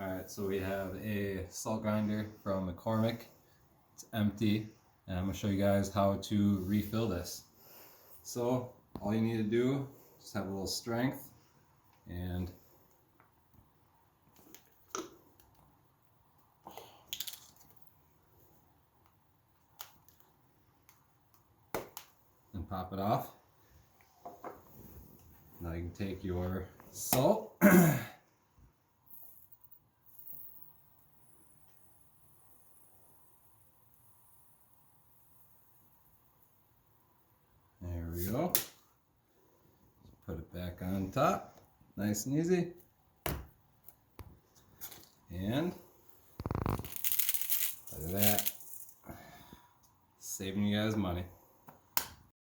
Alright, so we have a salt grinder from McCormick. It's empty, and I'm going to show you guys how to refill this. So, all you need to do, just have a little strength, and pop it off. Now you can take your salt. There we go. Put it back on top, nice and easy. And look at that, saving you guys money.